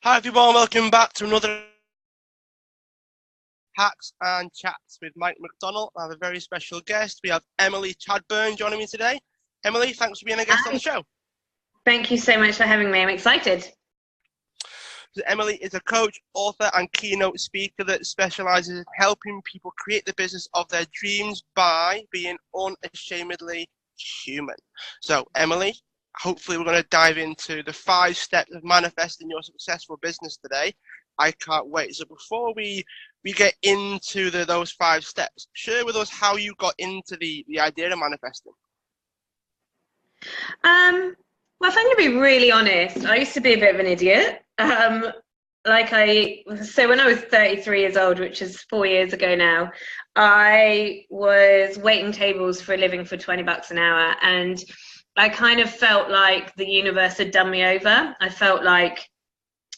Hi everyone, welcome back to another Hacks and Chats with Mike McDonald. I have a very special guest. We have Emily Chadbourne joining me today. Emily, thanks for being a guest on the show. Thank you so much for having me. I'm excited. So Emily is a coach, author, and keynote speaker that specializes in helping people create the business of their dreams by being unashamedly human. So Emily, hopefully we're going to dive into the 5 steps of manifesting your successful business today. I can't wait. So before we get into those 5 steps, share with us how you got into the idea of manifesting. Well, if I'm going to be really honest, I used to be a bit of an idiot. So when I was 33 years old, which is 4 years ago now, I was waiting tables for a living for $20 an hour. And I kind of felt like the universe had done me over. I felt like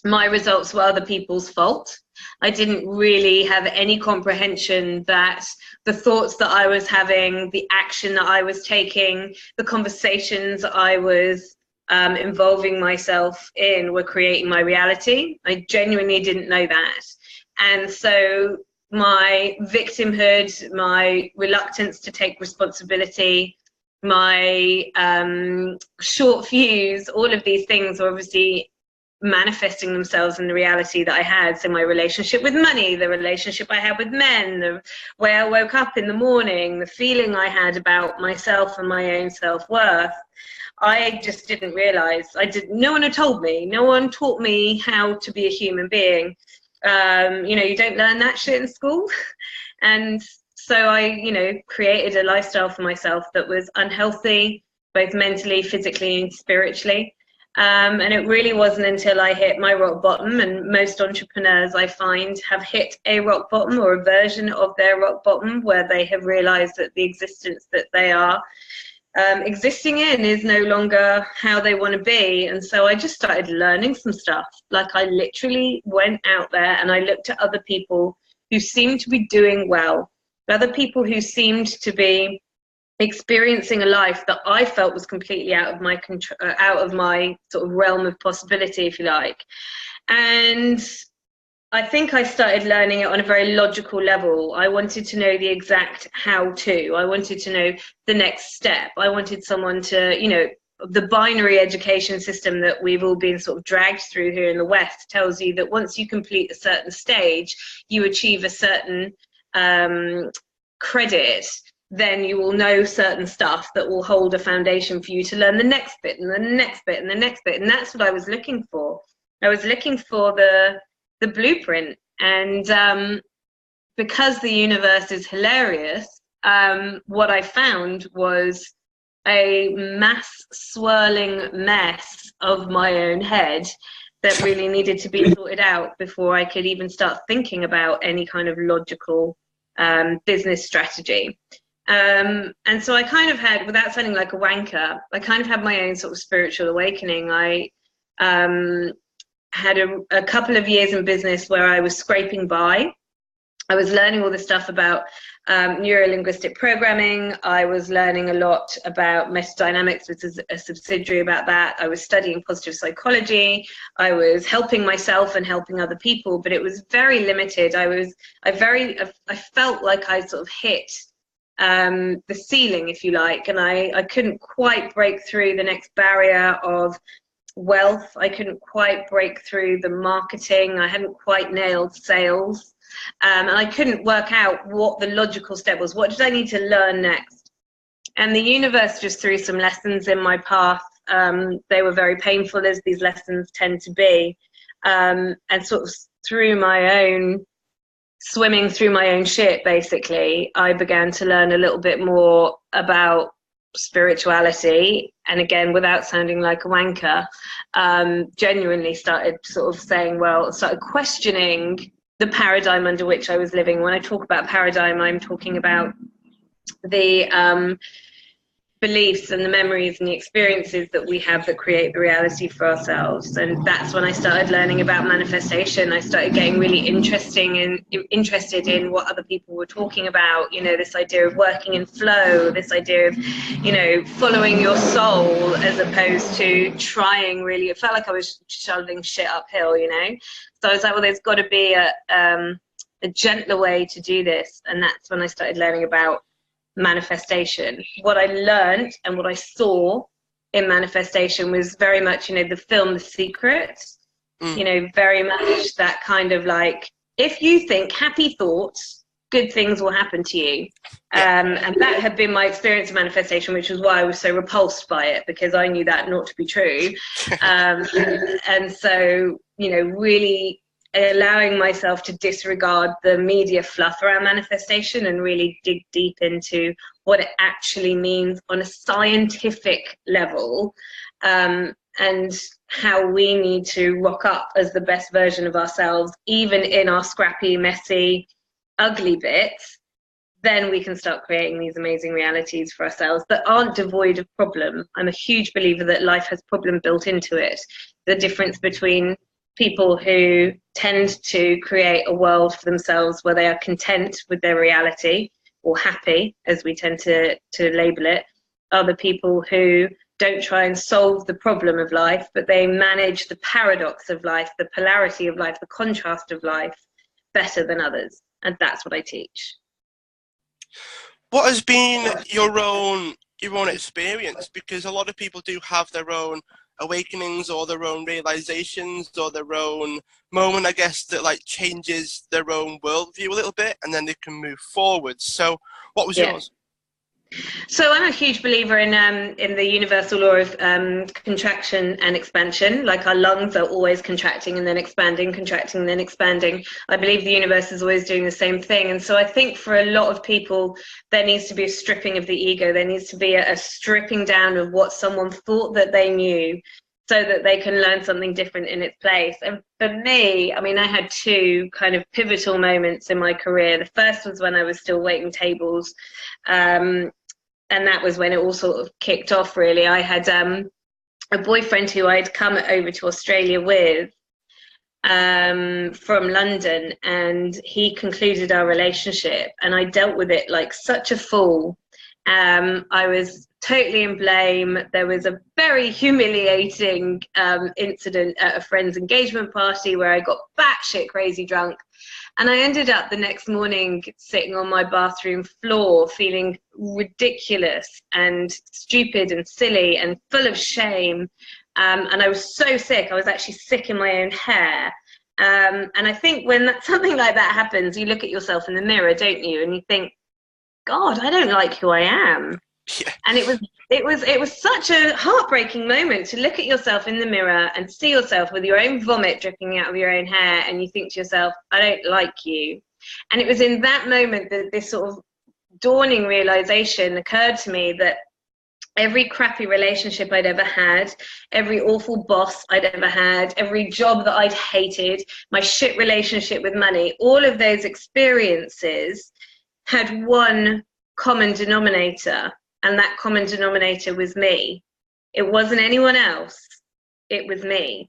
my results were other people's fault. I didn't really have any comprehension that the thoughts that I was having, the action that I was taking, the conversations I was involving myself in were creating my reality. I genuinely didn't know that. And so my victimhood, my reluctance to take responsibility, my short fuse, all of these things were obviously manifesting themselves in the reality that I had. So my relationship with money, the relationship I had with men, the way I woke up in the morning, the feeling I had about myself and my own self-worth, I just didn't realize. No one had told me. No one taught me how to be a human being. You don't learn that shit in school. And so I, created a lifestyle for myself that was unhealthy, both mentally, physically, and spiritually. And it really wasn't until I hit my rock bottom, and most entrepreneurs I find have hit a rock bottom or a version of their rock bottom where they have realized that the existence that they are existing in is no longer how they want to be. And so I just started learning some stuff. Like I literally went out there and I looked at other people who seemed to be doing well, other people who seemed to be experiencing a life that I felt was completely out of my control, out of my sort of realm of possibility, if you like. And I think I started learning it on a very logical level. I wanted to know the exact how to. I wanted to know the next step. I wanted someone to, the binary education system that we've all been sort of dragged through here in the West tells you that once you complete a certain stage, you achieve a certain credit, then you will know certain stuff that will hold a foundation for you to learn the next bit and the next bit and the next bit. And that's what I was looking for. I was looking for the blueprint. And because the universe is hilarious, what I found was a mass swirling mess of my own head that really needed to be sorted out before I could even start thinking about any kind of logical business strategy. And so I kind of had, without sounding like a wanker, I kind of had my own sort of spiritual awakening. I had a couple of years in business where I was scraping by. I was learning all this stuff about neuro-linguistic programming. I was learning a lot about metadynamics, which is a subsidiary about that. I was studying positive psychology. I was helping myself and helping other people, but it was very limited. I felt like I sort of hit the ceiling, if you like, and I couldn't quite break through the next barrier of wealth. I couldn't quite break through the marketing. I hadn't quite nailed sales, and I couldn't work out what the logical step was. What did I need to learn next? And the universe just threw some lessons in my path. They were very painful, as these lessons tend to be, and sort of swimming through my own shit, basically, I began to learn a little bit more about spirituality. And again, without sounding like a wanker, genuinely started sort of started questioning the paradigm under which I was living. When I talk about paradigm, I'm talking about the beliefs and the memories and the experiences that we have that create the reality for ourselves. And that's when I started learning about manifestation. I started getting really interested in what other people were talking about, you know, this idea of working in flow, this idea of, you know, following your soul as opposed to trying really. It felt like I was shoveling shit uphill, you know. So I was like, well, there's got to be a gentler way to do this. And that's when I started learning about manifestation. What I learned and what I saw in manifestation was very much, you know, the film The Secret, you know, very much that kind of like, if you think happy thoughts, good things will happen to you. And that had been my experience of manifestation, which was why I was so repulsed by it, because I knew that not to be true. And so, you know, really allowing myself to disregard the media fluff around manifestation and really dig deep into what it actually means on a scientific level, and how we need to rock up as the best version of ourselves, even in our scrappy, messy, ugly bits. Then we can start creating these amazing realities for ourselves that aren't devoid of problem. I'm a huge believer that life has problem built into it. The difference between people who tend to create a world for themselves where they are content with their reality, or happy, as we tend to label it, are the people who don't try and solve the problem of life, but they manage the paradox of life, the polarity of life, the contrast of life better than others. And that's what I teach. What has been your own experience? Because a lot of people do have their own awakenings or their own realizations or their own moment, I guess, that like changes their own worldview a little bit, and then they can move forward. So what was yours? So I'm a huge believer in the universal law of contraction and expansion. Like, our lungs are always contracting and then expanding, contracting and then expanding. I believe the universe is always doing the same thing. And so I think for a lot of people, there needs to be a stripping of the ego. There needs to be a stripping down of what someone thought that they knew, so that they can learn something different in its place. And for me, I mean, I had two kind of pivotal moments in my career. The first was when I was still waiting tables. And that was when it all sort of kicked off, really. I had a boyfriend who I'd come over to Australia with from London, and he concluded our relationship, and I dealt with it like such a fool. I was totally in blame. There was a very humiliating incident at a friend's engagement party where I got batshit crazy drunk. And I ended up the next morning sitting on my bathroom floor feeling ridiculous and stupid and silly and full of shame. And I was so sick. I was actually sick in my own hair. And I think when something like that happens, you look at yourself in the mirror, don't you? And you think, God, I don't like who I am. Yeah. And it was such a heartbreaking moment to look at yourself in the mirror and see yourself with your own vomit dripping out of your own hair, and you think to yourself, I don't like you. And it was in that moment that this sort of dawning realization occurred to me that every crappy relationship I'd ever had, every awful boss I'd ever had, every job that I'd hated, my shit relationship with money, all of those experiences had one common denominator. And that common denominator was me. It wasn't anyone else. It was me.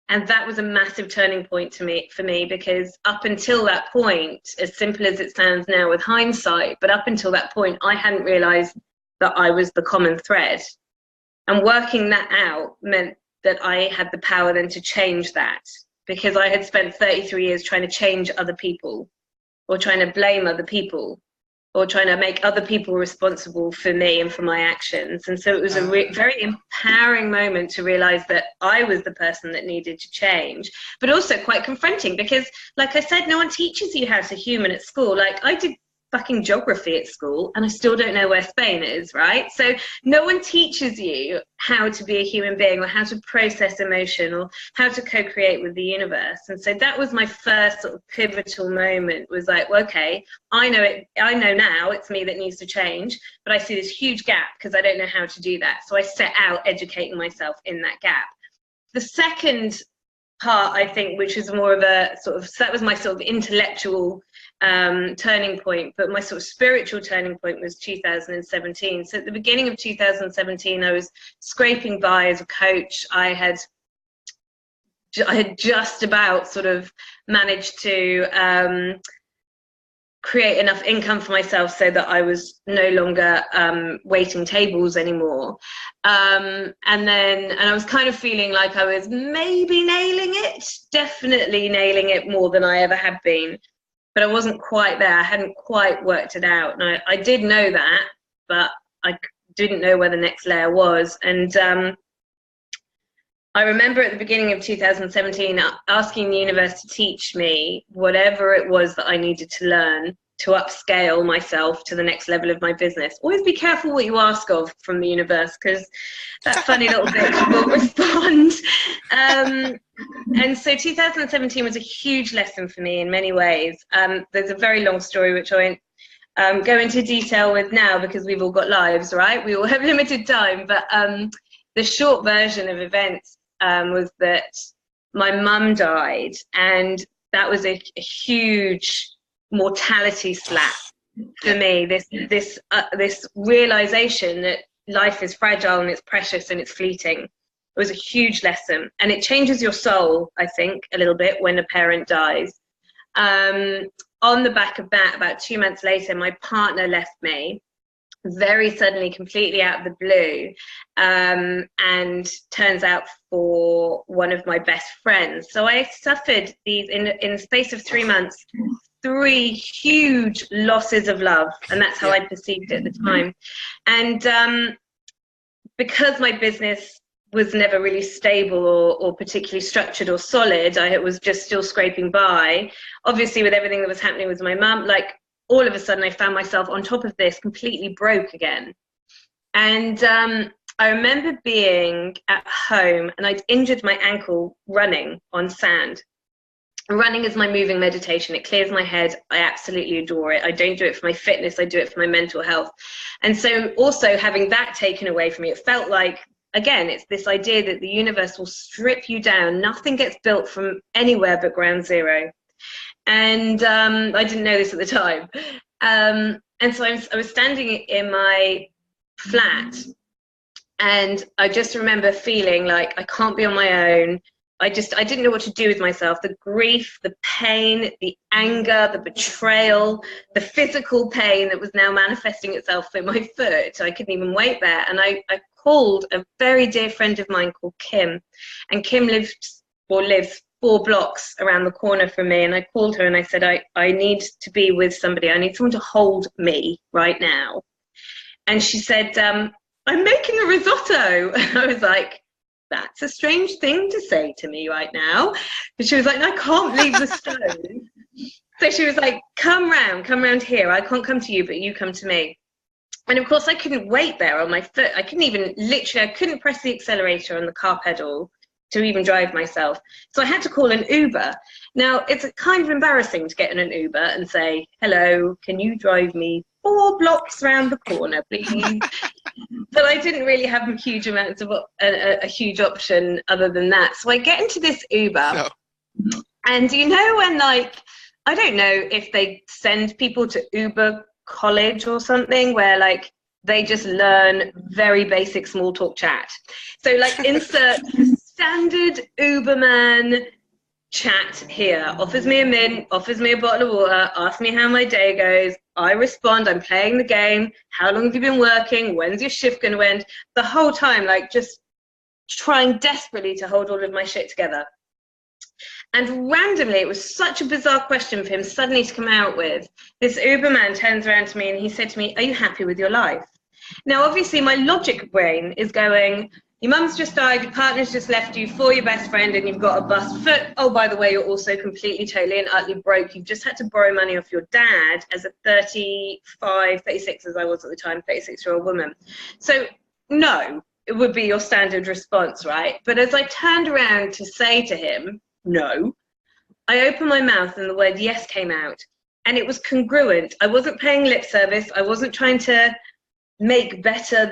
And that was a massive turning point for me, because up until that point, as simple as it sounds now with hindsight, but up until that point, I hadn't realized that I was the common thread. And working that out meant that I had the power then to change that, because I had spent 33 years trying to change other people, or trying to blame other people, or trying to make other people responsible for me and for my actions. And so it was a very empowering moment to realize that I was the person that needed to change, but also quite confronting, because like I said, no one teaches you how to human at school. Like, I did fucking geography at school and I still don't know where Spain is, right? So no one teaches you how to be a human being, or how to process emotion, or how to co-create with the universe. And so that was my first sort of pivotal moment, was like, well, okay, I know now it's me that needs to change, but I see this huge gap because I don't know how to do that. So I set out educating myself in that gap. The second part, I think, which is more of a sort of, so that was my sort of intellectual turning point, but my sort of spiritual turning point was 2017. So at the beginning of 2017, I was scraping by as a coach. I had just about sort of managed to create enough income for myself so that I was no longer waiting tables anymore. And I was kind of feeling like I was maybe nailing it, definitely nailing it more than I ever had been. But I wasn't quite there. I hadn't quite worked it out. And I did know that, but I didn't know where the next layer was. And I remember at the beginning of 2017 asking the universe to teach me whatever it was that I needed to learn to upscale myself to the next level of my business. Always be careful what you ask of from the universe, because that funny little bitch will respond. And so 2017 was a huge lesson for me in many ways. There's a very long story which I won't go into detail with now, because we've all got lives, right? We all have limited time. But the short version of events was that my mum died, and that was a huge mortality slap for me. This realization that life is fragile and it's precious and it's fleeting. It was a huge lesson, and it changes your soul, I think, a little bit when a parent dies. On the back of that, about 2 months later, my partner left me very suddenly, completely out of the blue, and turns out for one of my best friends. So I suffered these, in the space of 3 months, 3 huge losses of love, and that's how I perceived it at the time. And because my business was never really stable or particularly structured or solid, I was just still scraping by. Obviously, with everything that was happening with my mum, like, all of a sudden I found myself on top of this, completely broke again. And I remember being at home, and I'd injured my ankle running on sand. Running is my moving meditation. It clears my head. I absolutely adore it. I don't do it for my fitness. I do it for my mental health. And so also having that taken away from me, it felt like, again, it's this idea that the universe will strip you down. Nothing gets built from anywhere but ground zero. And I didn't know this at the time. And so I was standing in my flat, and I just remember feeling like I can't be on my own. I didn't know what to do with myself. The grief, the pain, the anger, the betrayal, the physical pain that was now manifesting itself in my foot. I couldn't even wait there. And I called a very dear friend of mine called Kim. And Kim lives 4 blocks around the corner from me. And I called her and I said, I need to be with somebody. I need someone to hold me right now. And she said, I'm making a risotto. And I was like, that's a strange thing to say to me right now. But she was like, I can't leave the stove. So she was like, come round here. I can't come to you, but you come to me. And of course I couldn't wait there on my foot. I couldn't press the accelerator on the car pedal to even drive myself. So I had to call an Uber. Now, it's kind of embarrassing to get in an Uber and say, hello, can you drive me 4 blocks round the corner, please? But I didn't really have huge amounts of a huge option other than that. So I get into this Uber, and you know when, like, I don't know if they send people to Uber college or something where, like, they just learn very basic small talk chat. So, like, insert standard Uberman chat here. Offers me a mint, offers me a bottle of water, asks me how my day goes. I respond, I'm playing the game. How long have you been working? When's your shift going to end? The whole time, like, just trying desperately to hold all of my shit together. And randomly, it was such a bizarre question for him suddenly to come out with. This Uberman turns around to me and he said to me, are you happy with your life? Now, obviously, my logic brain is going, your mum's just died, your partner's just left you for your best friend, and you've got a bust foot. Oh, by the way, you're also completely, totally and utterly broke. You've just had to borrow money off your dad as a 36 as I was at the time, 36-year-old woman. So, no, it would be your standard response, right? But as I turned around to say to him, no, I opened my mouth and the word yes came out. And it was congruent. I wasn't paying lip service. I wasn't trying to make better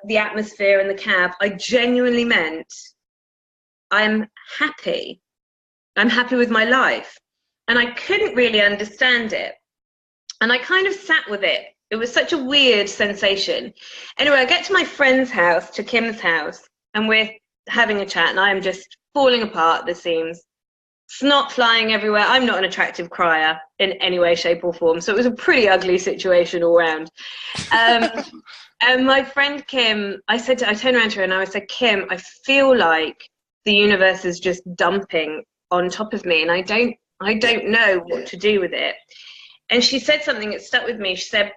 the atmosphere in the cab. I genuinely meant, I'm happy. I'm happy with my life. And I couldn't really understand it. And I kind of sat with it. It was such a weird sensation. Anyway, I get to my friend's house, to Kim's house, and we're having a chat, and I am just falling apart at the seams. Snot flying everywhere. I'm not an attractive crier in any way, shape, or form. So it was a pretty ugly situation all round. And my friend Kim, I turned around to her and I said, Kim, I feel like the universe is just dumping on top of me, and I don't know what to do with it. And she said something that stuck with me. She said,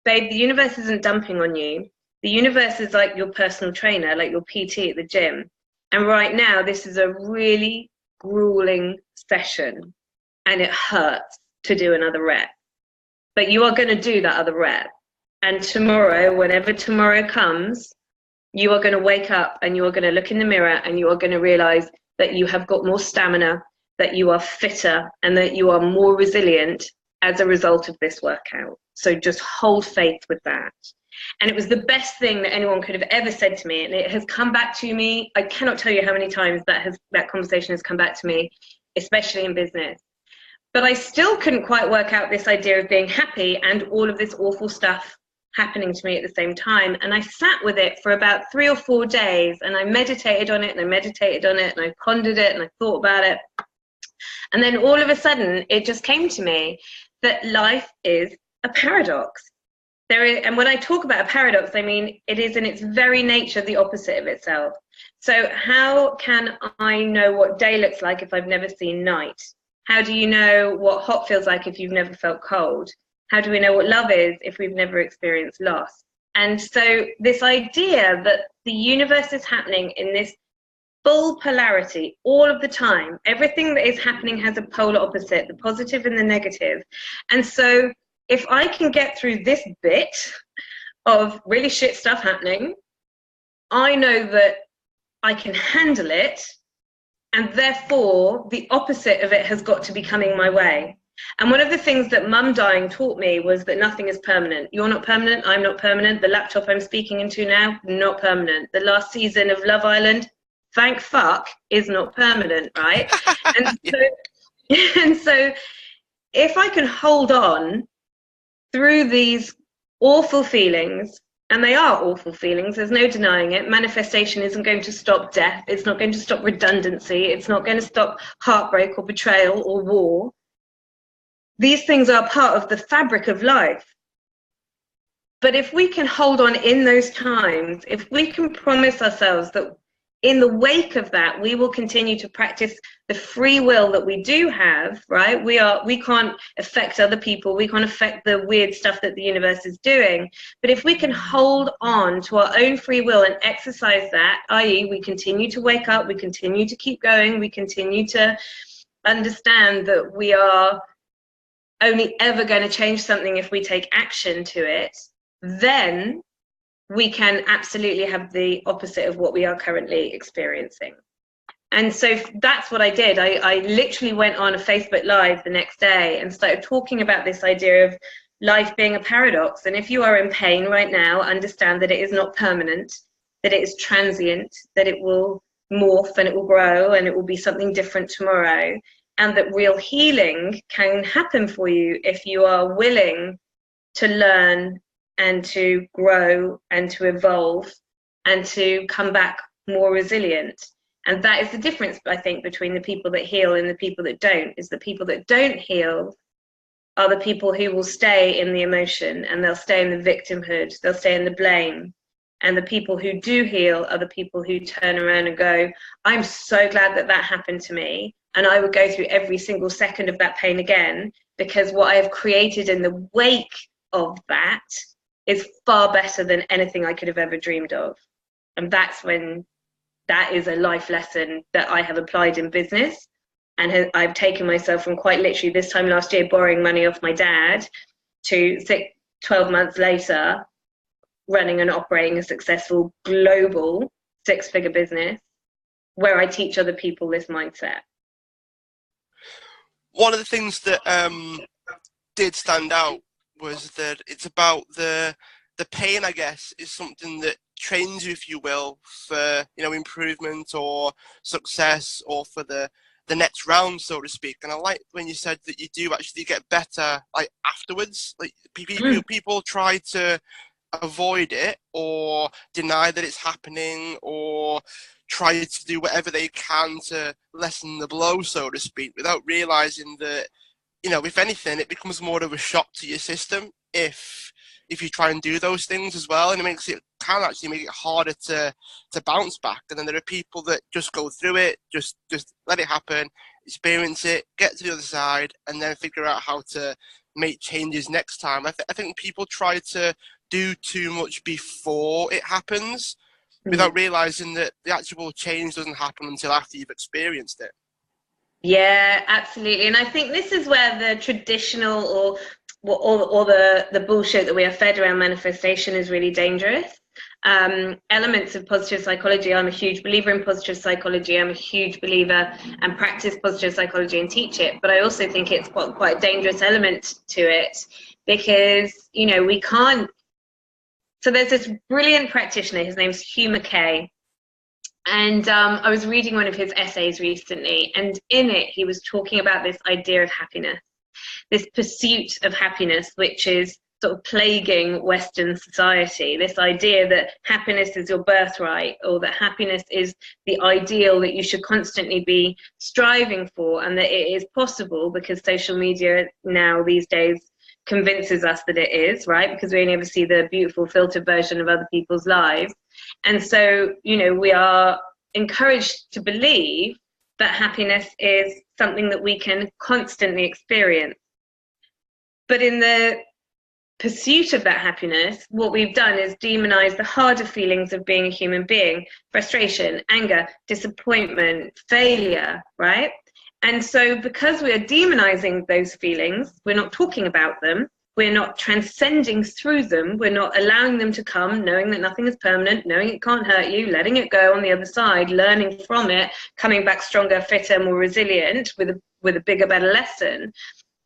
babe, the universe isn't dumping on you. The universe is like your personal trainer, like your PT at the gym. And right now, this is a really grueling session, and it hurts to do another rep. But you are going to do that other rep. And tomorrow, whenever tomorrow comes, you are going to wake up and you are going to look in the mirror and you are going to realize that you have got more stamina, that you are fitter, and that you are more resilient as a result of this workout. So just hold faith with that. And it was the best thing that anyone could have ever said to me. And it has come back to me. I cannot tell you how many times that conversation has come back to me, especially in business. But I still couldn't quite work out this idea of being happy and all of this awful stuff happening to me at the same time. And I sat with it for about 3 or 4 days, and I meditated on it and I meditated on it and I pondered it and I thought about it. And then all of a sudden, it just came to me that life is a paradox. And when I talk about a paradox, I mean, it is in its very nature the opposite of itself. So how can I know what day looks like if I've never seen night? How do you know what hot feels like if you've never felt cold? How do we know what love is if we've never experienced loss? And so this idea that the universe is happening in this full polarity all of the time, everything that is happening has a polar opposite, the positive and the negative. And so if I can get through this bit of really shit stuff happening, I know that I can handle it, and therefore the opposite of it has got to be coming my way. And one of the things that mum dying taught me was that nothing is permanent. You're not permanent, I'm not permanent. The laptop I'm speaking into now, not permanent. The last season of Love Island, thank fuck, is not permanent, right? And so if I can hold on through these awful feelings, and they are awful feelings, there's no denying it. Manifestation isn't going to stop death. It's not going to stop redundancy. It's not going to stop heartbreak or betrayal or war. These things are part of the fabric of life. But if we can hold on in those times, if we can promise ourselves that in the wake of that, we will continue to practice the free will that we do have, right? We can't affect other people. We can't affect the weird stuff that the universe is doing. But if we can hold on to our own free will and exercise that, i.e. we continue to wake up, we continue to keep going, we continue to understand that we are only ever going to change something if we take action to it, then we can absolutely have the opposite of what we are currently experiencing. And so that's what I did. I literally went on a Facebook Live the next day and started talking about this idea of life being a paradox. And if you are in pain right now, understand that it is not permanent, that it is transient, that it will morph and it will grow and it will be something different tomorrow. And that real healing can happen for you if you are willing to learn and to grow and to evolve and to come back more resilient. And that is the difference, I think, between the people that heal and the people that don't, is the people that don't heal are the people who will stay in the emotion and they'll stay in the victimhood, they'll stay in the blame. And the people who do heal are the people who turn around and go, I'm so glad that that happened to me. And I would go through every single second of that pain again, because what I have created in the wake of that is far better than anything I could have ever dreamed of. And that's when that is a life lesson that I have applied in business. And I've taken myself from quite literally this time last year borrowing money off my dad to 12 months later running and operating a successful global 6-figure business where I teach other people this mindset. One of the things that did stand out was that it's about the pain, I guess, is something that trains you, if you will, for improvement or success, or for the the next round, so to speak. And I like when you said that you do actually get better like afterwards. Like people try to avoid it or deny that it's happening or try to do whatever they can to lessen the blow, so to speak, without realizing that, you know, if anything, it becomes more of a shock to your system if you try and do those things as well, and it can actually make it harder to bounce back. And then there are people that just go through it, just let it happen, experience it, get to the other side, and then figure out how to make changes next time. I think people try to do too much before it happens without realizing that the actual change doesn't happen until after you've experienced it. Yeah, absolutely. And I think this is where the traditional or the bullshit that we are fed around manifestation is really dangerous. Elements of positive psychology, I'm a huge believer in positive psychology. I'm a huge believer and practice positive psychology and teach it. But I also think it's got quite a dangerous element to it because, you know, we can't. So there's this brilliant practitioner, his name's Hugh McKay. And I was reading one of his essays recently, and in it, he was talking about this idea of happiness, this pursuit of happiness, which is sort of plaguing Western society, this idea that happiness is your birthright, or that happiness is the ideal that you should constantly be striving for, and that it is possible because social media now these days convinces us that it is, right? Because we only ever see the beautiful filtered version of other people's lives. And so, you know, we are encouraged to believe that happiness is something that we can constantly experience. But in the pursuit of that happiness, what we've done is demonize the harder feelings of being a human being: frustration, anger, disappointment, failure, right? And so because we are demonizing those feelings, we're not talking about them, we're not transcending through them, we're not allowing them to come, knowing that nothing is permanent, knowing it can't hurt you, letting it go on the other side, learning from it, coming back stronger, fitter, more resilient with a bigger, better lesson.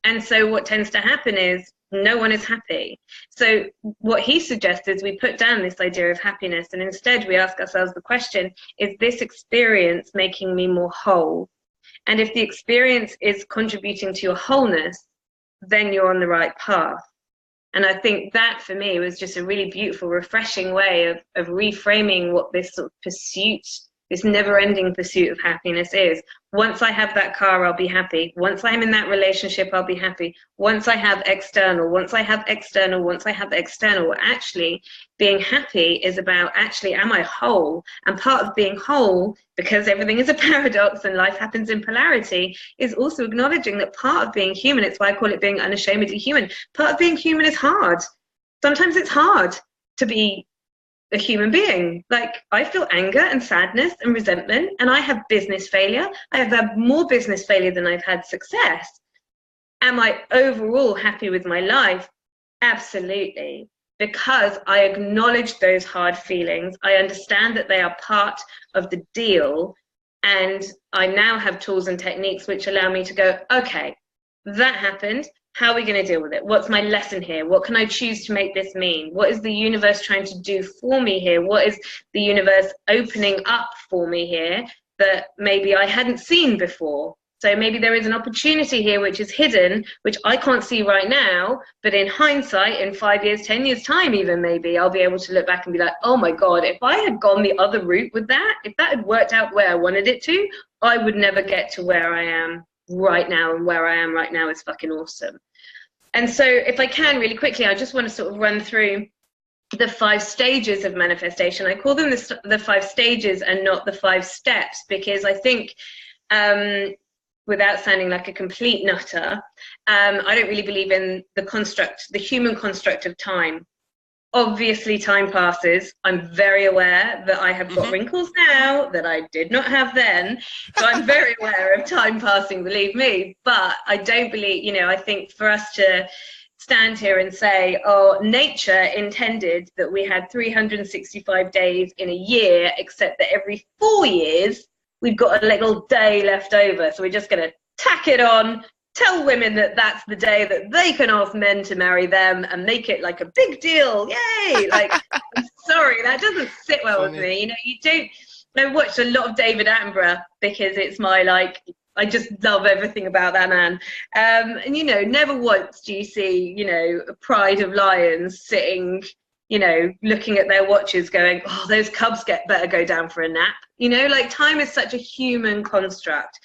And so what tends to happen is no one is happy. So what he suggests is we put down this idea of happiness, and instead we ask ourselves the question, is this experience making me more whole? And if the experience is contributing to your wholeness, then you're on the right path. And I think that for me was just a really beautiful, refreshing way of reframing what this sort of pursuit, this never-ending pursuit of happiness is. Once I have that car, I'll be happy. Once I'm in that relationship, I'll be happy. Once I have external, once I have external, once I have external. Actually, being happy is about, actually, am I whole? And part of being whole, because everything is a paradox and life happens in polarity, is also acknowledging that part of being human, it's why I call it being unashamedly human, part of being human is hard. Sometimes it's hard to be a human being. Like, I feel anger and sadness and resentment, and I have business failure. I have had more business failure than I've had success. Am I overall happy with my life? Absolutely. Because I acknowledge those hard feelings. I understand that they are part of the deal, and I now have tools and techniques which allow me to go, okay, that happened. How are we going to deal with it? What's my lesson here? What can I choose to make this mean? What is the universe trying to do for me here? What is the universe opening up for me here that maybe I hadn't seen before? So maybe there is an opportunity here which is hidden, which I can't see right now, but in hindsight, in 5 years, 10 years time even, maybe I'll be able to look back and be like, oh my God, if I had gone the other route with that, if that had worked out where I wanted it to, I would never get to where I am right now, and where I am right now is fucking awesome. And so if I can really quickly, I just want to sort of run through the 5 stages of manifestation. I call them the 5 stages and not the 5 steps, because I think, without sounding like a complete nutter, I don't really believe in the human construct of time. Obviously, time passes. I'm very aware that I have got wrinkles now that I did not have then. So I'm very aware of time passing, believe me. But I don't believe, you know, I think for us to stand here and say, oh, nature intended that we had 365 days in a year, except that every 4 years, we've got a little day left over. So we're just going to tack it on, tell women that that's the day that they can ask men to marry them and make it like a big deal. Yay! Like, I'm sorry, that doesn't sit well with me. You know, I watched a lot of David Attenborough because it's my, like, I just love everything about that man. And, you know, never once do you see, you know, a pride of lions sitting, you know, looking at their watches going, oh, those cubs better go down for a nap. You know, like time is such a human construct.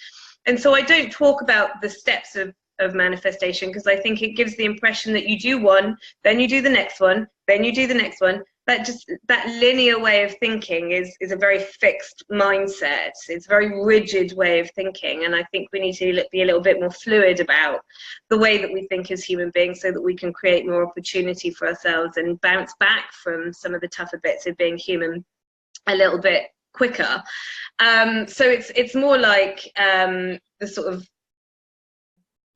And so I don't talk about the steps of manifestation, because I think it gives the impression that you do one, then you do the next one, then you do the next one. That linear way of thinking is a very fixed mindset. It's a very rigid way of thinking, and I think we need to be a little bit more fluid about the way that we think as human beings, so that we can create more opportunity for ourselves and bounce back from some of the tougher bits of being human a little bit quicker. So it's more like the sort of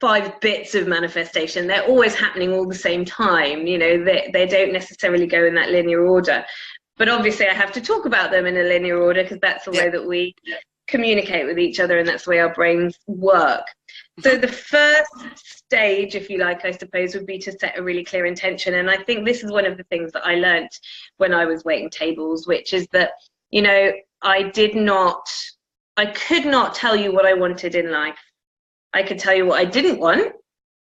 5 bits of manifestation. They're always happening all the same time, you know, they don't necessarily go in that linear order, but obviously I have to talk about them in a linear order, because that's the way that we communicate with each other, and that's the way our brains work. So the first stage, if you like, I suppose, would be to set a really clear intention. And I think this is one of the things that I learnt when I was waiting tables, which is that, you know, I could not tell you what I wanted in life. I could tell you what I didn't want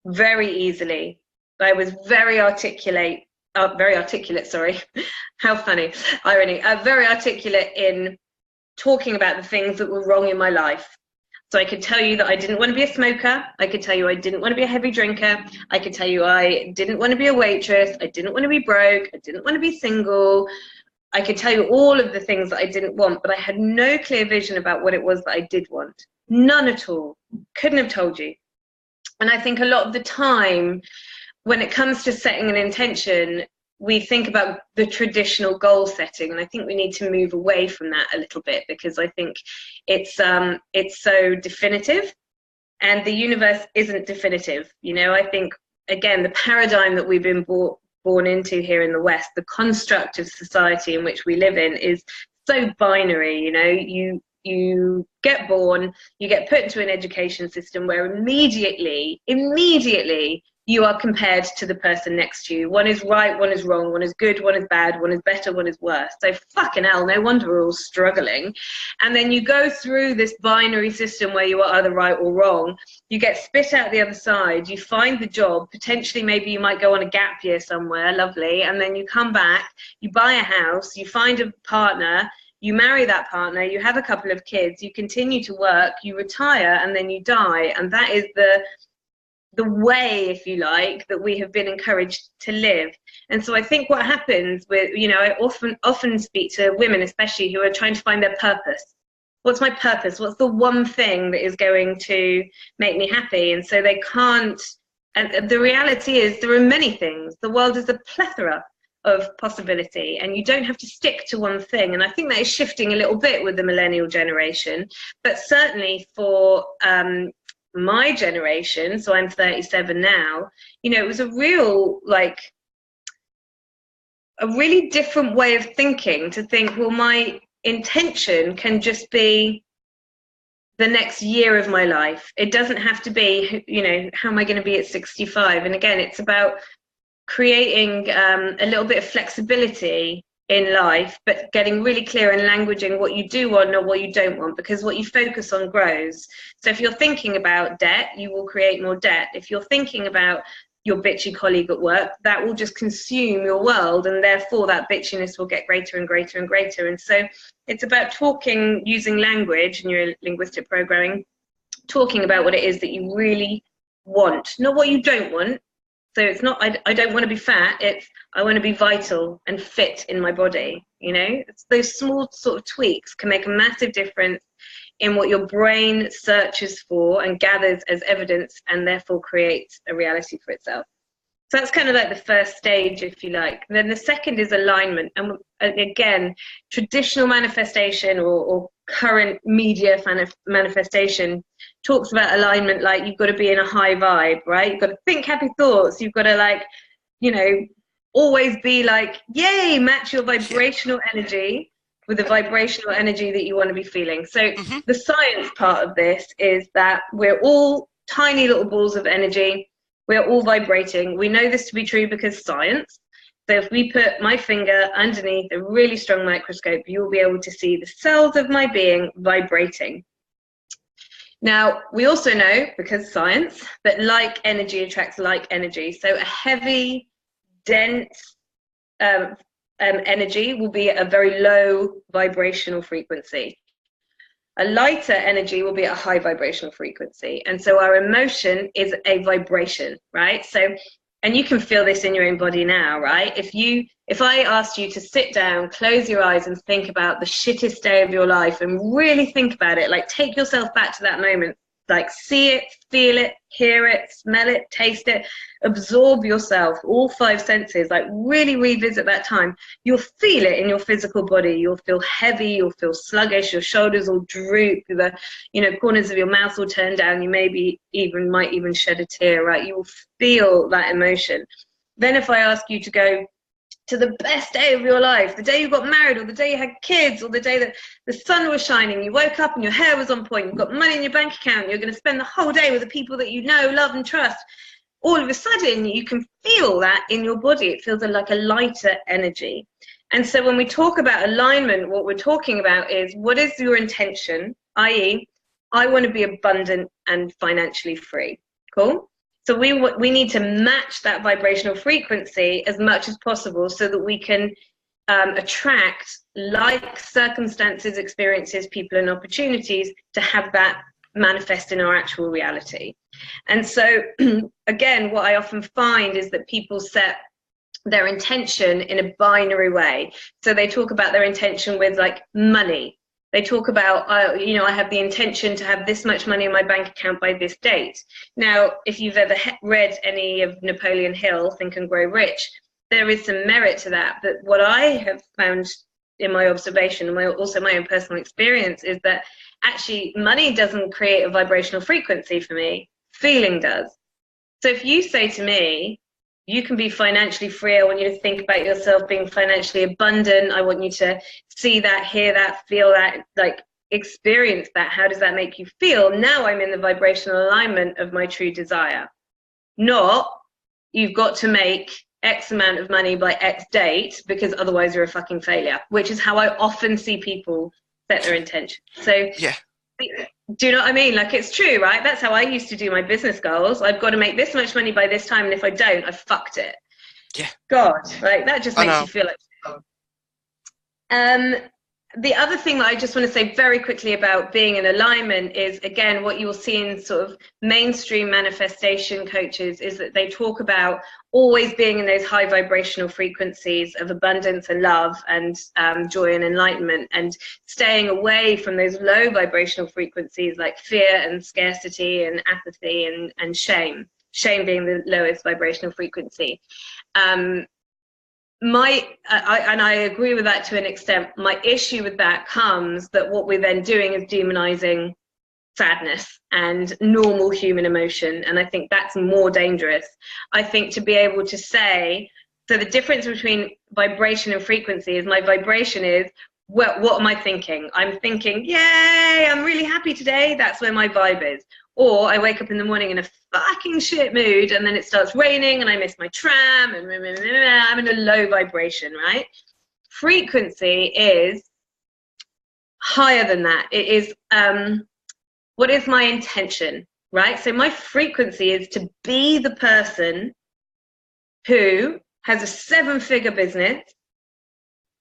very easily. I was very articulate, sorry, how funny, irony, very articulate in talking about the things that were wrong in my life. So I could tell you that I didn't want to be a smoker. I could tell you I didn't want to be a heavy drinker. I could tell you I didn't want to be a waitress. I didn't want to be broke. I didn't want to be single. I could tell you all of the things that I didn't want, but I had no clear vision about what it was that I did want. None at all. Couldn't have told you. And I think a lot of the time when it comes to setting an intention, we think about the traditional goal setting, and I think we need to move away from that a little bit, because I think it's so definitive, and the universe isn't definitive. You know, I think, again, the paradigm that we've been born into here in the West, the construct of society in which we live in, is so binary. You know, you get born, you get put into an education system where immediately you are compared to the person next to you. One is right, one is wrong, one is good, one is bad, one is better, one is worse. So fucking hell, no wonder we're all struggling. And then you go through this binary system where you are either right or wrong. You get spit out the other side, you find the job, potentially maybe you might go on a gap year somewhere, lovely, and then you come back, you buy a house, you find a partner, you marry that partner, you have a couple of kids, you continue to work, you retire, and then you die. And that is the way, if you like, that we have been encouraged to live. And so I think what happens with, you know, I often speak to women, especially, who are trying to find their purpose. What's my purpose? What's the one thing that is going to make me happy? And so they can't, and the reality is there are many things. The world is a plethora of possibility, and you don't have to stick to one thing. And I think that is shifting a little bit with the millennial generation, but certainly for my generation, so I'm 37 now, you know, it was a really different way of thinking, to think, well, my intention can just be the next year of my life. It doesn't have to be, you know, how am I going to be at 65? And again, it's about creating a little bit of flexibility in life, but getting really clear in languaging what you do want or what you don't want, because what you focus on grows. So if you're thinking about debt, you will create more debt. If you're thinking about your bitchy colleague at work, that will just consume your world, and therefore that bitchiness will get greater and greater and greater. And so it's about talking, using language in your linguistic programming, talking about what it is that you really want, not what you don't want. So it's not, I don't want to be fat, it's I want to be vital and fit in my body, you know? It's those small sort of tweaks can make a massive difference in what your brain searches for and gathers as evidence, and therefore creates a reality for itself. So that's kind of like the first stage, if you like. And then the second is alignment. And again, traditional manifestation or current media manifestation talks about alignment like you've got to be in a high vibe, right? You've got to think happy thoughts. You've got to, like, you know, always be like, yay, match your vibrational energy with the vibrational energy that you want to be feeling. So the science part of this is that we're all tiny little balls of energy. We're all vibrating. We know this to be true because science. So if we put my finger underneath a really strong microscope, you will be able to see the cells of my being vibrating. Now, we also know, because science, that like energy attracts like energy. So a heavy, dense energy will be at a very low vibrational frequency. A lighter energy will be at a high vibrational frequency. And so our emotion is a vibration, right? So, and you can feel this in your own body now, right? If I asked you to sit down, close your eyes and think about the shittest day of your life and really think about it, like take yourself back to that moment, like see it, feel it, hear it, smell it, taste it, absorb yourself, all 5 senses, like really revisit that time. You'll feel it in your physical body. You'll feel heavy, you'll feel sluggish, your shoulders will droop, the corners of your mouth will turn down, you might even shed a tear, right? You will feel that emotion. Then if I ask you to go to the best day of your life, the day you got married, or the day you had kids, or the day that the sun was shining, you woke up and your hair was on point, you've got money in your bank account, you're going to spend the whole day with the people that you know, love and trust, all of a sudden you can feel that in your body. It feels like a lighter energy. And so when we talk about alignment, what we're talking about is, what is your intention? I.e., I want to be abundant and financially free. Cool? So we need to match that vibrational frequency as much as possible so that we can attract like circumstances, experiences, people, and opportunities to have that manifest in our actual reality. And so, again, what I often find is that people set their intention in a binary way. So they talk about their intention with like money. They talk about, I have the intention to have this much money in my bank account by this date. Now, if you've ever read any of Napoleon Hill, Think and Grow Rich, there is some merit to that. But what I have found in my observation, and also my own personal experience, is that actually money doesn't create a vibrational frequency for me. Feeling does. So if you say to me, you can be financially free, I want you to think about yourself being financially abundant, I want you to see that, hear that, feel that, like experience that, how does that make you feel? Now I'm in the vibrational alignment of my true desire. Not, you've got to make X amount of money by X date because otherwise you're a fucking failure, which is how I often see people set their intention. So yeah. Do you know what I mean? Like, it's true, right? That's how I used to do my business goals. I've got to make this much money by this time, and if I don't, I've fucked it. Yeah. God, like that just makes you feel like. The other thing that I just want to say very quickly about being in alignment is, again, what you'll see in sort of mainstream manifestation coaches is that they talk about always being in those high vibrational frequencies of abundance and love and joy and enlightenment, and staying away from those low vibrational frequencies like fear and scarcity and apathy and shame being the lowest vibrational frequency. I agree with that to an extent. My issue with that comes that what we're then doing is demonizing sadness and normal human emotion, and I think that's more dangerous. I think to be able to say, so the difference between vibration and frequency is, my vibration is, what am I thinking? I'm thinking, yay, I'm really happy today. That's where my vibe is. Or I wake up in the morning in a fucking shit mood, and then it starts raining and I miss my tram and I'm in a low vibration, right? Frequency is higher than that. It is, what is my intention, right? So my frequency is to be the person who has a 7-figure business,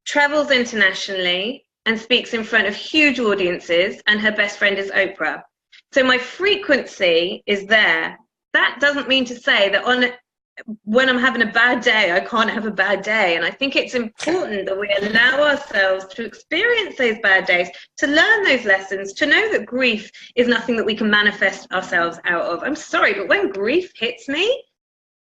travels internationally, and speaks in front of huge audiences, and her best friend is Oprah. So my frequency is there. That doesn't mean to say that when I'm having a bad day, I can't have a bad day. And I think it's important that we allow ourselves to experience those bad days, to learn those lessons, to know that grief is nothing that we can manifest ourselves out of. I'm sorry, but when grief hits me,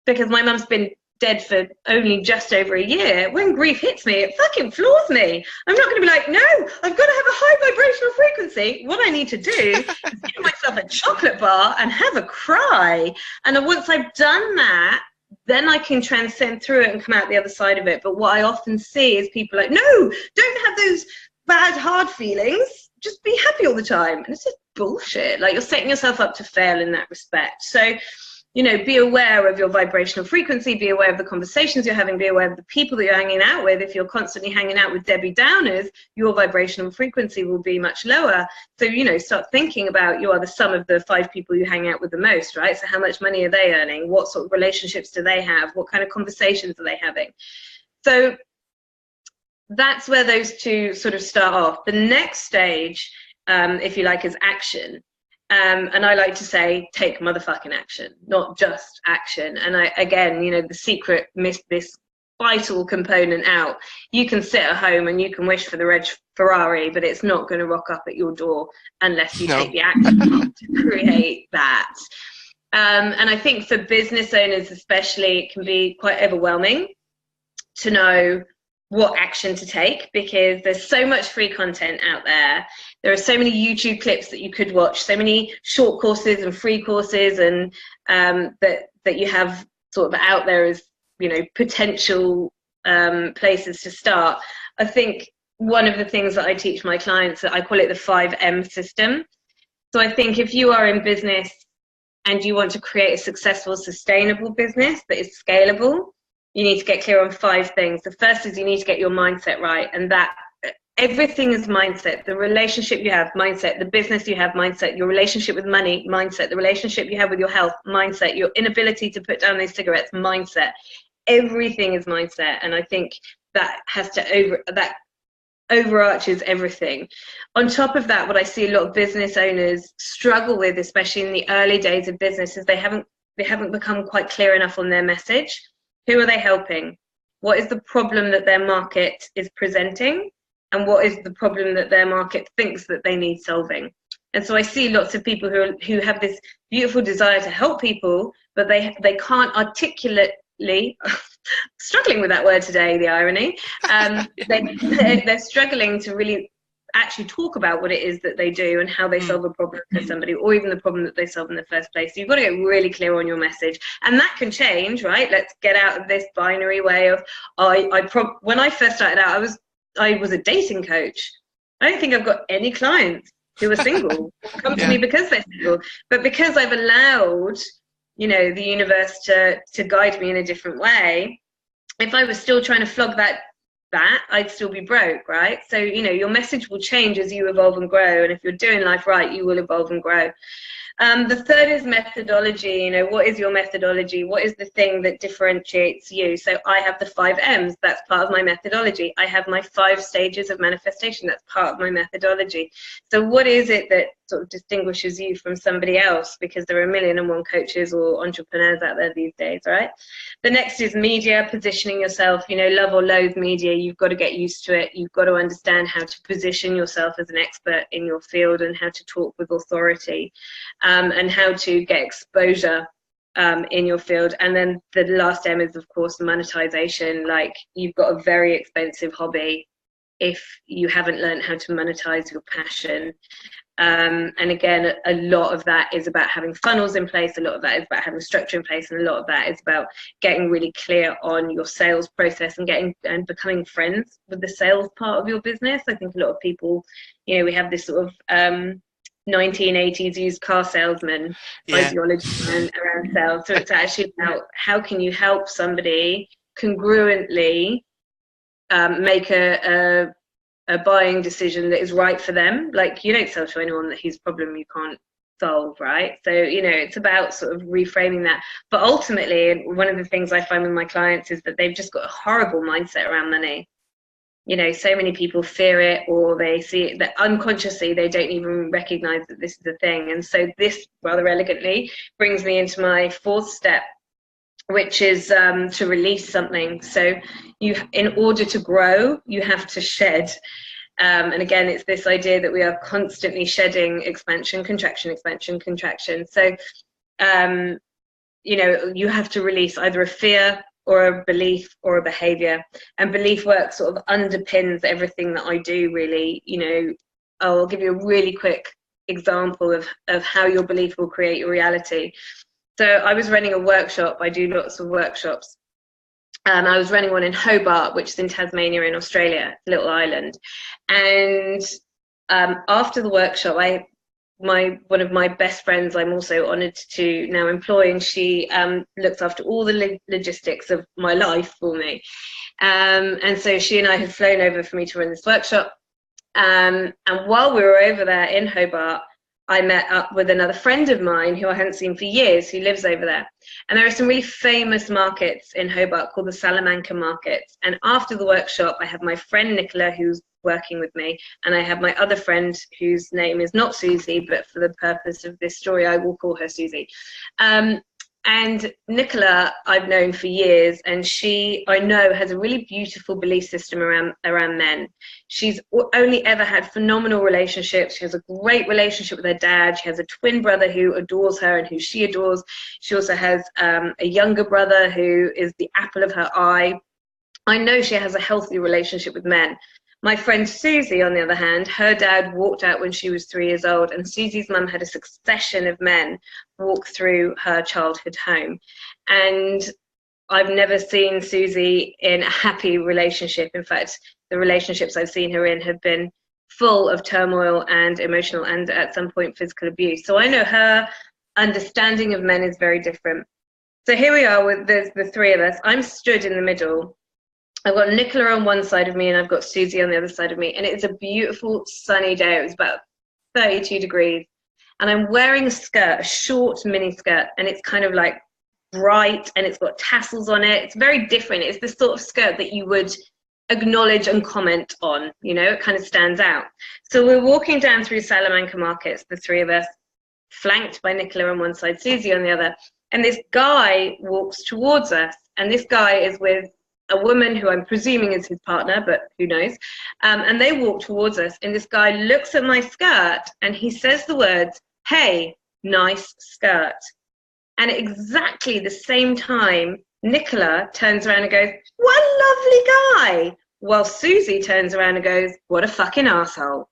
because my mum's been dead for only just over a year, when grief hits me, it fucking floors me. I'm not going to be like, no, I've got to have a high vibrational frequency. What I need to do is give myself a chocolate bar and have a cry. And once I've done that, then I can transcend through it and come out the other side of it. But what I often see is people like, no, don't have those bad, hard feelings. Just be happy all the time. And it's just bullshit. Like, you're setting yourself up to fail in that respect. So be aware of your vibrational frequency, be aware of the conversations you're having, be aware of the people that you're hanging out with. If you're constantly hanging out with Debbie Downers, your vibrational frequency will be much lower. So, start thinking about, you are the sum of the 5 people you hang out with the most, right? So how much money are they earning? What sort of relationships do they have? What kind of conversations are they having? So that's where those two sort of start off. The next stage, if you like, is action. And I like to say, take motherfucking action, not just action. And the secret missed this vital component out. You can sit at home and you can wish for the red Ferrari, but it's not going to rock up at your door unless you take the action to create that. And I think for business owners especially, it can be quite overwhelming to know what action to take, because there's so much free content out there. There are so many YouTube clips that you could watch, so many short courses and free courses, and that you have sort of out there as potential places to start. I think one of the things that I teach my clients, I call it the 5M system. So I think if you are in business and you want to create a successful, sustainable business that is scalable, you need to get clear on 5 things. The first is you need to get your mindset right, and that everything is mindset. The relationship you have, mindset. The business you have, mindset. Your relationship with money, mindset. The relationship you have with your health, mindset. Your inability to put down those cigarettes, mindset. Everything is mindset, and I think that overarches everything. On top of that, what I see a lot of business owners struggle with, especially in the early days of business, is they haven't become quite clear enough on their message. Who are they helping? What is the problem that their market is presenting? And what is the problem that their market thinks that they need solving? And so I see lots of people who have this beautiful desire to help people, but they can't articulately, struggling with that word today, the irony, they're struggling to really actually talk about what it is that they do and how they solve a problem for somebody, or even the problem that they solve in the first place. So you've got to get really clear on your message, and that can change, right? Let's get out of this binary way of when I first started out, I was a dating coach. I don't think I've got any clients who are single come to me because they're single, but because I've allowed the universe to guide me in a different way. If I was still trying to flog that I'd still be broke, right? So your message will change as you evolve and grow, and if you're doing life right, you will evolve and grow. The third is methodology. What is your methodology? What is the thing that differentiates you? So I have the 5 M's. That's part of my methodology. I have my 5 stages of manifestation. That's part of my methodology. So what is it that sort of distinguishes you from somebody else? Because there are 1,000,001 coaches or entrepreneurs out there these days, right? The next is media, positioning yourself. Love or loathe media. You've got to get used to it. You've got to understand how to position yourself as an expert in your field and how to talk with authority. And how to get exposure in your field. And then the last M is, of course, monetization. Like, you've got a very expensive hobby if you haven't learned how to monetize your passion. And again, a lot of that is about having funnels in place. A lot of that is about having structure in place. And a lot of that is about getting really clear on your sales process and becoming friends with the sales part of your business. I think a lot of people, we have this sort of 1980s used car salesman ideology around sales. So it's actually about how can you help somebody congruently make a buying decision that is right for them. Like, you don't sell to anyone whose problem you can't solve, right? So it's about sort of reframing that. But ultimately, one of the things I find with my clients is that they've just got a horrible mindset around money. So many people fear it, or they see it that unconsciously they don't even recognize that this is a thing. And so this rather elegantly brings me into my 4th step, which is to release something. So in order to grow, you have to shed. And again, it's this idea that we are constantly shedding expansion, contraction, expansion, contraction. So, you have to release either a fear or a belief or a behavior, and belief work sort of underpins everything that I do, really. I'll give you a really quick example of how your belief will create your reality. So I was running a workshop. I do lots of workshops. I was running one in Hobart, which is in Tasmania in Australia, a little island. And after the workshop, one of my best friends I'm also honoured to now employ, and she looks after all the logistics of my life for me. And so she and I had flown over for me to run this workshop. And while we were over there in Hobart, I met up with another friend of mine who I hadn't seen for years, who lives over there. And there are some really famous markets in Hobart called the Salamanca markets. And after the workshop, I have my friend Nicola, who's working with me, and I have my other friend whose name is not Susie, but for the purpose of this story, I will call her Susie. And Nicola, I've known for years, and she, I know, has a really beautiful belief system around men. She's only ever had phenomenal relationships. She has a great relationship with her dad. She has a twin brother who adores her and who she adores. She also has a younger brother who is the apple of her eye. I know she has a healthy relationship with men. My friend Susie, on the other hand, her dad walked out when she was 3 years old, and Susie's mum had a succession of men walk through her childhood home. And I've never seen Susie in a happy relationship. In fact, the relationships I've seen her in have been full of turmoil and emotional and at some point physical abuse. So I know her understanding of men is very different. So here we are with the three of us. I'm stood in the middle. I've got Nicola on one side of me and I've got Susie on the other side of me. And it's a beautiful sunny day. It was about 32 degrees. And I'm wearing a skirt, a short mini skirt. And it's kind of like bright and it's got tassels on it. It's very different. It's the sort of skirt that you would acknowledge and comment on. You know, it kind of stands out. So we're walking down through Salamanca markets, the three of us, flanked by Nicola on one side, Susie on the other. And this guy walks towards us. And this guy is with a woman who I'm presuming is his partner, but who knows. And they walk towards us, and this guy looks at my skirt and he says the words, "Hey, nice skirt." And at exactly the same time, Nicola turns around and goes, "What a lovely guy," while Susie turns around and goes, "What a fucking asshole."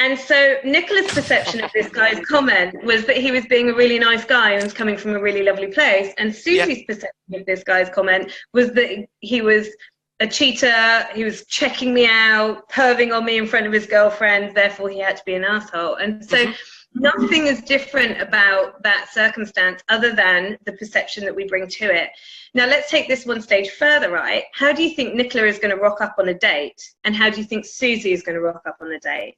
And so Nicola's perception of this guy's comment was that he was being a really nice guy and was coming from a really lovely place. And Susie's perception of this guy's comment was that he was a cheater, he was checking me out, perving on me in front of his girlfriend, therefore he had to be an asshole. And so nothing is different about that circumstance other than the perception that we bring to it. Now let's take this one stage further, right? How do you think Nicola is going to rock up on a date? And how do you think Susie is going to rock up on a date?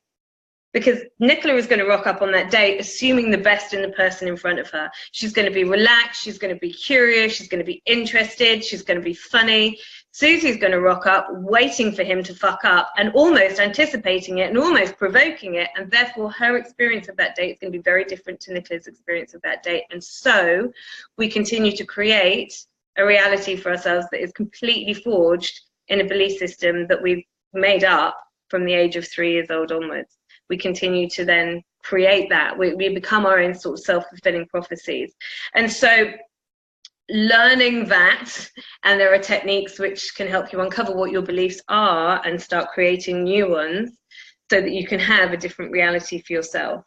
Because Nicola is going to rock up on that date assuming the best in the person in front of her. She's going to be relaxed, she's going to be curious, she's going to be interested, she's going to be funny. Susie's going to rock up waiting for him to fuck up and almost anticipating it and almost provoking it, and therefore her experience of that date is going to be very different to Nicola's experience of that date. And so we continue to create a reality for ourselves that is completely forged in a belief system that we've made up from the age of 3 years old onwards. We continue to then create that. We become our own sort of self-fulfilling prophecies. And so learning that, and there are techniques which can help you uncover what your beliefs are and start creating new ones so that you can have a different reality for yourself.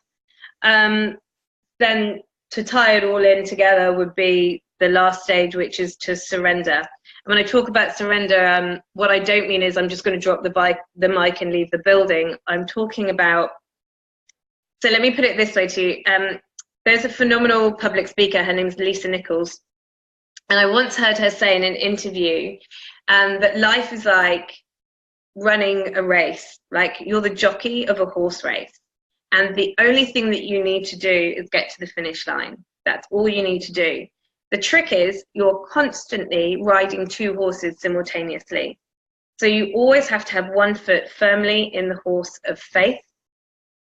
Then to tie it all in together would be the last stage, which is to surrender. When I talk about surrender, what I don't mean is I'm just going to drop the mic and leave the building. I'm talking about, so let me put it this way to you. There's a phenomenal public speaker, her name's Lisa Nichols. And I once heard her say in an interview that life is like running a race, like you're the jockey of a horse race. And the only thing that you need to do is get to the finish line. That's all you need to do. The trick is you're constantly riding two horses simultaneously. So you always have to have one foot firmly in the horse of faith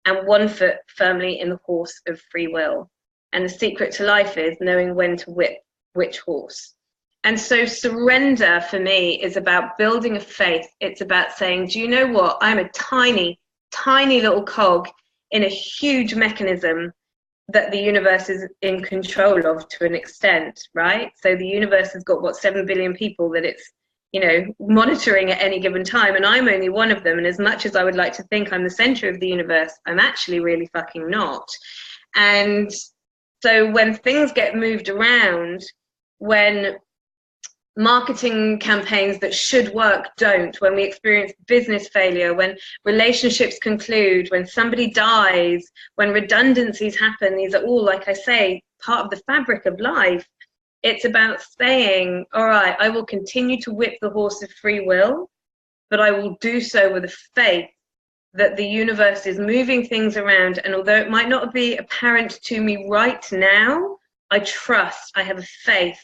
and one foot firmly in the horse of free will. And the secret to life is knowing when to whip which horse. And so surrender for me is about building a faith. It's about saying, do you know what? I'm a tiny, tiny little cog in a huge mechanism that the universe is in control of to an extent, right? So the universe has got, what, 7 billion people that it's, you know, monitoring at any given time, and I'm only one of them. And as much as I would like to think I'm the center of the universe, I'm actually really fucking not. And so when things get moved around, when marketing campaigns that should work don't, when we experience business failure, when relationships conclude, when somebody dies, when redundancies happen, these are all, like I say, part of the fabric of life. It's about saying, all right, I will continue to whip the horse of free will, but I will do so with a faith that the universe is moving things around. And although it might not be apparent to me right now, I trust, I have a faith.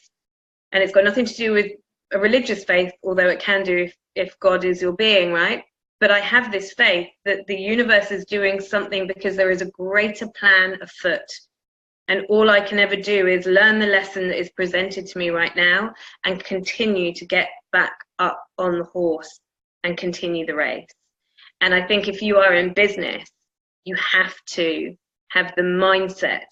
And it's got nothing to do with a religious faith, although it can do if God is your being, right? But I have this faith that the universe is doing something because there is a greater plan afoot. And all I can ever do is learn the lesson that is presented to me right now and continue to get back up on the horse and continue the race. And I think if you are in business, you have to have the mindset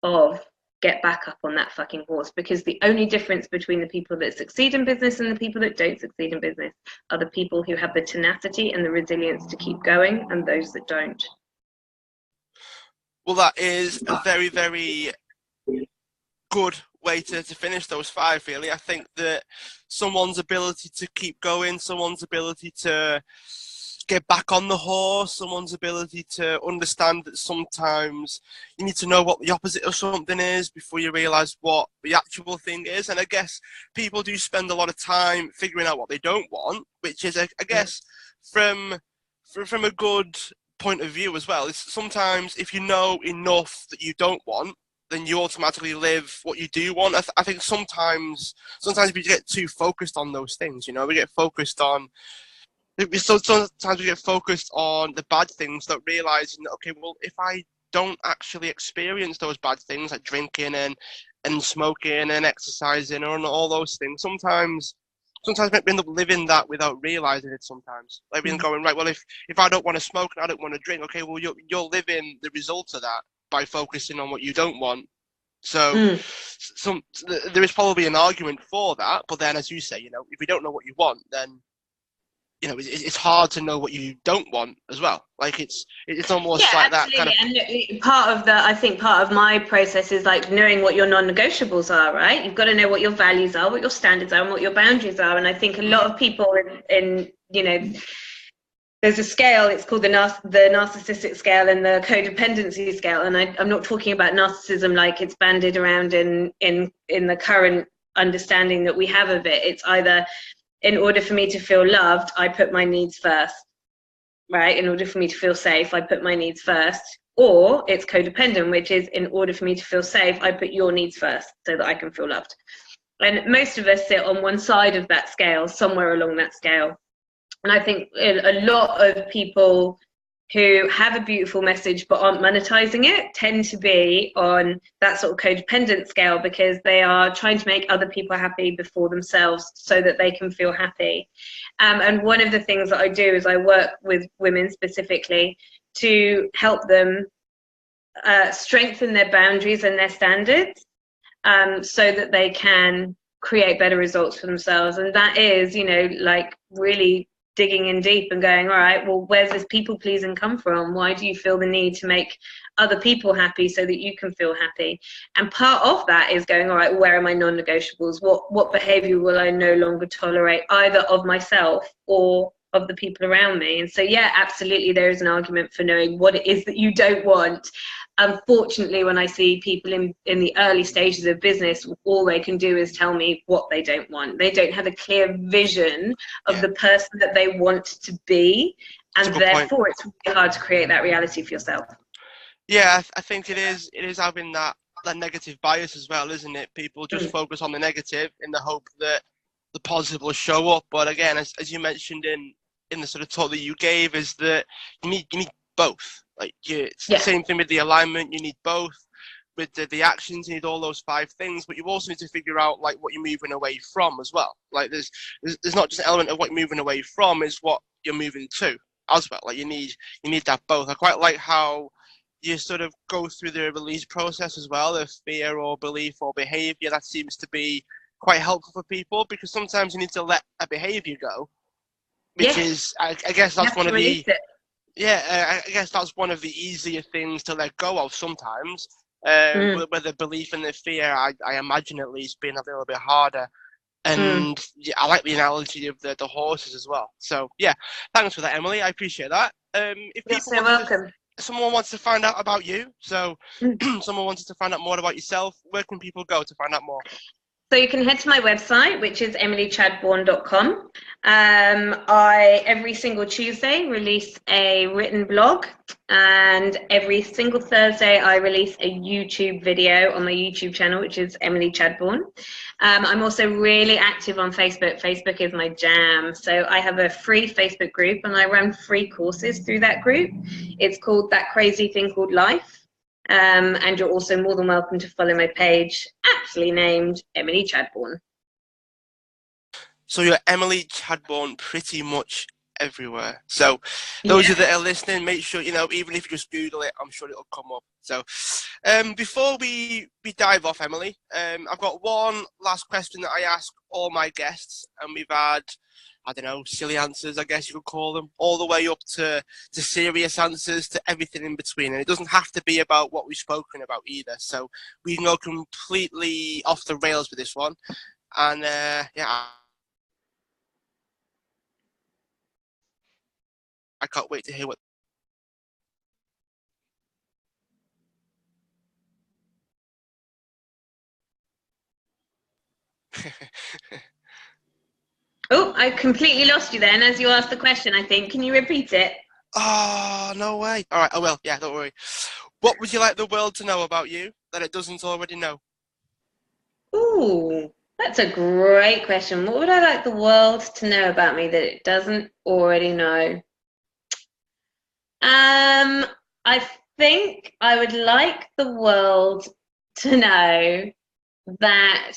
of get back up on that fucking horse, because the only difference between the people that succeed in business and the people that don't succeed in business are the people who have the tenacity and the resilience to keep going and those that don't. Well, that is a very, very good way to finish those 5, really. I think that someone's ability to keep going, someone's ability to get back on the horse, someone's ability to understand that sometimes you need to know what the opposite of something is before you realize what the actual thing is. And I guess people do spend a lot of time figuring out what they don't want, which is, I guess, from a good point of view as well. It's sometimes if you know enough that you don't want, then you automatically live what you do want. I think sometimes we get too focused on those things, we get focused on sometimes we get focused on the bad things, not realizing that, okay, well, if I don't actually experience those bad things like drinking and smoking and exercising and all those things, sometimes we end up living that without realizing it sometimes. Like being going, right, well, if I don't want to smoke and I don't want to drink, okay, well, you're living the results of that by focusing on what you don't want. So there is probably an argument for that, but then, as you say, if you don't know what you want, then it's hard to know what you don't want as well. Like it's almost like absolutely. that kind of. And part of my process is like knowing what your non-negotiables are, right? You've got to know what your values are, what your standards are, and what your boundaries are. And I think a lot of people in there's a scale, it's called the narcissistic scale and the codependency scale. And I'm not talking about narcissism like it's bandied around in the current understanding that we have of it. It's either, in order for me to feel loved, I put my needs first, right? In order for me to feel safe, I put my needs first. Or it's codependent, which is, in order for me to feel safe, I put your needs first so that I can feel loved. And most of us sit on one side of that scale, somewhere along that scale. And I think a lot of people who have a beautiful message but aren't monetizing it tend to be on that sort of codependent scale, because they are trying to make other people happy before themselves so that they can feel happy. And one of the things that I do is I work with women specifically to help them strengthen their boundaries and their standards, so that they can create better results for themselves. And that is, like really digging in deep and going, all right, well, where's this people pleasing come from? Why do you feel the need to make other people happy so that you can feel happy? And part of that is going, all right, where are my non-negotiables? What behavior will I no longer tolerate, either of myself or of the people around me? And so, yeah, absolutely, there is an argument for knowing what it is that you don't want. Unfortunately, when I see people in the early stages of business, all they can do is tell me what they don't want. They don't have a clear vision of the person that they want to be, and therefore it's really hard to create that reality for yourself. Yeah, I think it is having that negative bias as well, isn't it? People just focus on the negative in the hope that the positive will show up. But again, as you mentioned in the sort of talk that you gave, is that you need both. Like it's the same thing with the alignment. You need both. With the actions, you need all those 5 things, but you also need to figure out like what you're moving away from as well. Like there's not just an element of what you're moving away from, is what you're moving to as well. Like you need that both. I quite like how you sort of go through the release process as well, of fear or belief or behavior. That seems to be quite helpful for people, because sometimes you need to let a behavior go, which is I guess that's one of the I guess that's one of the easier things to let go of sometimes. With the belief and the fear, I imagine at least being a little bit harder. And yeah, I like the analogy of the horses as well. So yeah, thanks for that, Emily. I appreciate that. If You're people so welcome. someone wants to find out about you, so someone wanted to find out more about yourself, where can people go to find out more? So you can head to my website, which is emilychadbourne.com. I, every single Tuesday, release a written blog, and every single Thursday, I release a YouTube video on my YouTube channel, which is Emily Chadbourne. I'm also really active on Facebook. Facebook is my jam. So I have a free Facebook group, and I run free courses through that group. It's called That Crazy Thing Called Life. And you're also more than welcome to follow my page, aptly named Emily Chadbourne. So you're Emily Chadbourne pretty much everywhere. So those of you that are listening, make sure, even if you just Google it, I'm sure it'll come up. So before we dive off, Emily, I've got one last question that I ask all my guests, and we've had, I don't know, silly answers, I guess you could call them, all the way up to serious answers, to everything in between. And it doesn't have to be about what we've spoken about either. So we can go completely off the rails with this one. And yeah, I can't wait to hear what. Oh, I completely lost you then as you asked the question, I think. Can you repeat it? Oh, no way. All right. Oh, well, yeah, don't worry. What would you like the world to know about you that it doesn't already know? Ooh, that's a great question. What would I like the world to know about me that it doesn't already know? I think I would like the world to know that.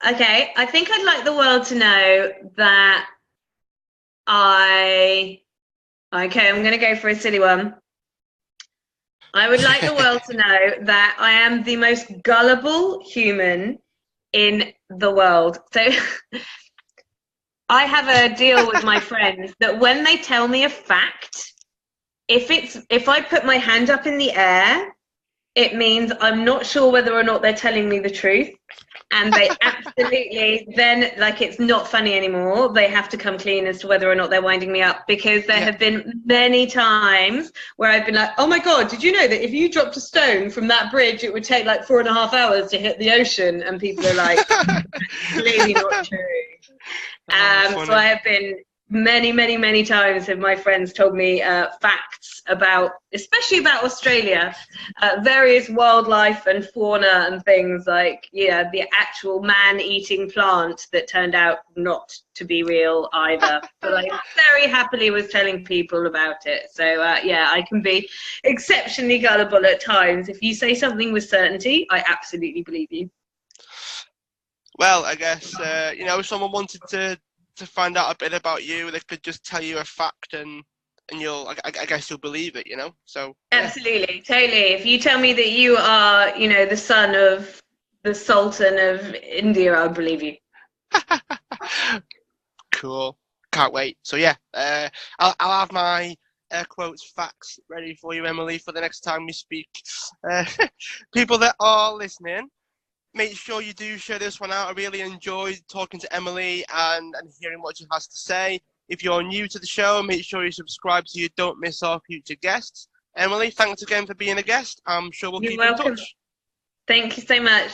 Okay, I think I'd like the world to know that okay, I'm going to go for a silly one. I would like the world to know that I am the most gullible human in the world. So I have a deal with my friends that when they tell me a fact, if I put my hand up in the air, it means I'm not sure whether or not they're telling me the truth. And they absolutely then, like, it's not funny anymore. They have to come clean as to whether or not they're winding me up, because there have been many times where I've been like, oh my God, did you know that if you dropped a stone from that bridge, it would take like 4.5 hours to hit the ocean? And people are like, clearly not true. So I have been many times have my friends told me facts about, especially about Australia, various wildlife and fauna and things, like the actual man-eating plant that turned out not to be real either. But I very happily was telling people about it. So yeah, I can be exceptionally gullible at times. If you say something with certainty, I absolutely believe you. Well, I guess if someone wanted to find out a bit about you, they could just tell you a fact, and I guess you'll believe it, So absolutely, totally. If you tell me that you are, the son of the Sultan of India, I'll believe you. Cool. Can't wait. So yeah, I'll have my air quotes facts ready for you, Emily, for the next time we speak. People that are listening, make sure you do share this one out. I really enjoyed talking to Emily and hearing what she has to say. If you're new to the show, make sure you subscribe so you don't miss our future guests. Emily, thanks again for being a guest. I'm sure we'll keep in touch. Thank you so much.